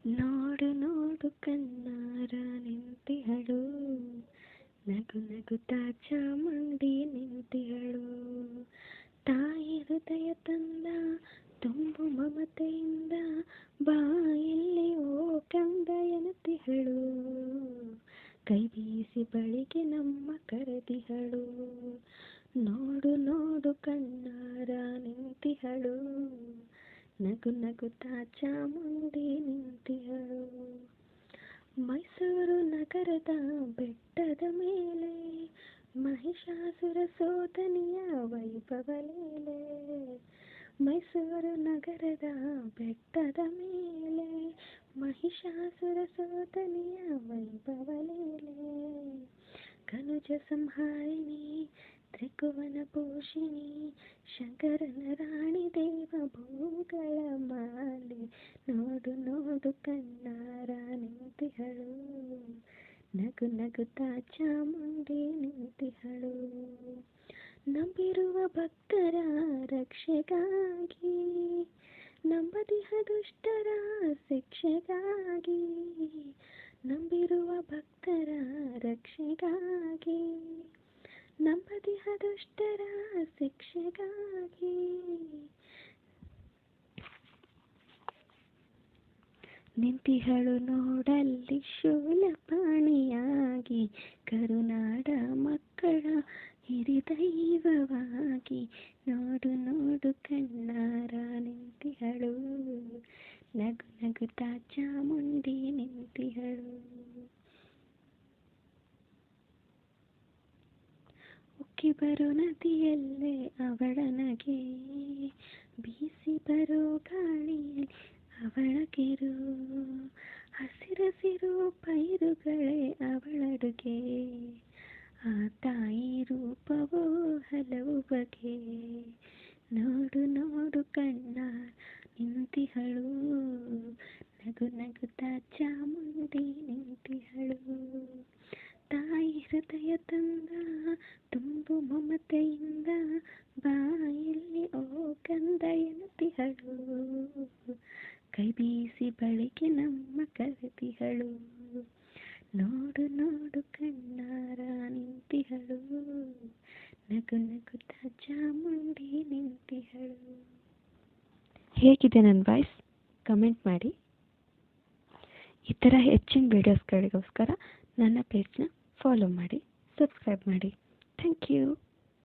ನೋಡು ನೋಡು ಕಣ್ಣಾರ ನಿಂತಿಹಳು, ನಗು ನಗುತ್ತಾ ಚಾಮುಂಡಿ ನಿಂತಿಹಳು. ತಾಯಿ ಹೃದಯ ತಂದ ತುಂಬು ಮಮತೆಯಿಂದ ಬಾಯಲ್ಲಿ ಓ ಕಂದ ಎನ್ನುತ್ತಿಹಳು. ಕೈ ಬೀಸಿ ಬಳಿಗೆ ನಮ್ಮ ಕರೆದಿಹಳು. ನೋಡು ನೋಡು ಕಣ್ಣಾರ ನಿಂತಿಹಳು, ನಗು ನಗುತ್ತಾ ಚಾಮುಂಡಿ ನಿಂತಿಹಳು. ಮೈಸೂರು ನಗರದ ಬೆಟ್ಟದ ಮೇಲೆ ಮಹಿಷಾಸುರ ಸೋದನಿಯ ವೈಭವ ಲೀಲೆ. ಮೈಸೂರು ನಗರದ ಬೆಟ್ಟದ ಮೇಲೆ ಮಹಿಷಾಸುರ ಸೋದನಿಯ ವೈಭವ ಲೀಲೆ. ಕನುಜ ಸಂಹಾರಿಣಿ ತ್ರಿಭುವನ ಭೂಷಿಣಿ ಶಂಕರನ ರಾಣಿ ದೇವ ಭೂಗಳ ಮಾಲೆ. ನೋಡು ನೋಡು ಕಣ್ಣಾರ ನಿಂತಿಹಳು, ನಗು ನಗುತ್ತಾ ಚಾಮುಂಡಿ ನಿಂತಿಹಳು. ನಂಬಿರುವ ಭಕ್ತರ ರಕ್ಷೆಗಾಗಿ, ನಂಬದಿಹ ದುಷ್ಟರ ಶಿಕ್ಷೆಗಾಗಿ. ನಂಬಿರುವ ಭಕ್ತರ ರಕ್ಷೆಗಾಗಿ, ನಂಬದಿಹ ದುಷ್ಟರ ಶಿಕ್ಷೆಗಾಗಿ. ನಿಂತಿಹಳು ನೋಡಲ್ಲಿ ಶೂಲಪಾಣಿಯಾಗಿ, ಕರುನಾಡ ಮಕ್ಕಳ ಹಿರಿದೈವವಾಗಿ. ನೋಡು ನೋಡು ಕಣ್ಣಾರ ನಿಂತಿಹಳು, ನಗು ನಗುತ್ತಾ ಚಾಮುಂಡಿ ನಿಂತಿಹಳು. ಉಕ್ಕಿ ಬರೋ ನದಿಯಲ್ಲೇ ಅವಳ ನಗೆ, ಬೀಸಿ ಬರೋ ಗಾಳಿಯಲ್ಲಿ ಅವಳ ಕಿರು. ಹಸಿರಸಿರು ಪೈರುಗಳೇ ಅವಳಡುಗೆ, ಆ ತಾಯಿ ರೂಪವೋ ಹಲವು ಬಗೆ. ನೋಡು ನೋಡು ಕಣ್ಣಾರ ನಿಂತಿಹಳು, ನಗು ನಗುತ್ತಾ ಚಾಮುಂಡಿ ನಿಂತಿಹಳು. ತಾಯಿ ಹೃದಯ ತಂದ ತುಂಬು ಮಮತೆಯಿಂದ ಬಾಯಲ್ಲಿ ಓ ಕಂದ ಎನ್ನುತ್ತಿಹಳು. ಕೈ ಬೀಸಿ ಬಳಿಗೆ ನಮ್ಮ ಕರೆದಿಹಳು. ನೋಡು ನೋಡು ಕಣ್ಣಾರ ನಿಂತಿಹಳು, ನಗು ನಗುತ್ತಾ ಚಾಮುಂಡಿ ನಿಂತಿಹಳು. ಹೇಗಿದೆ ನನ್ನ ವಾಯ್ಸ್? ಕಮೆಂಟ್ ಮಾಡಿ. ಈ ಥರ ಹೆಚ್ಚಿನ ವೀಡಿಯೋಸ್ಗಳಿಗೋಸ್ಕರ ನನ್ನ ಪೇಜ್ನ ಫಾಲೋ ಮಾಡಿ, ಸಬ್ಸ್ಕ್ರೈಬ್ ಮಾಡಿ. Thank you.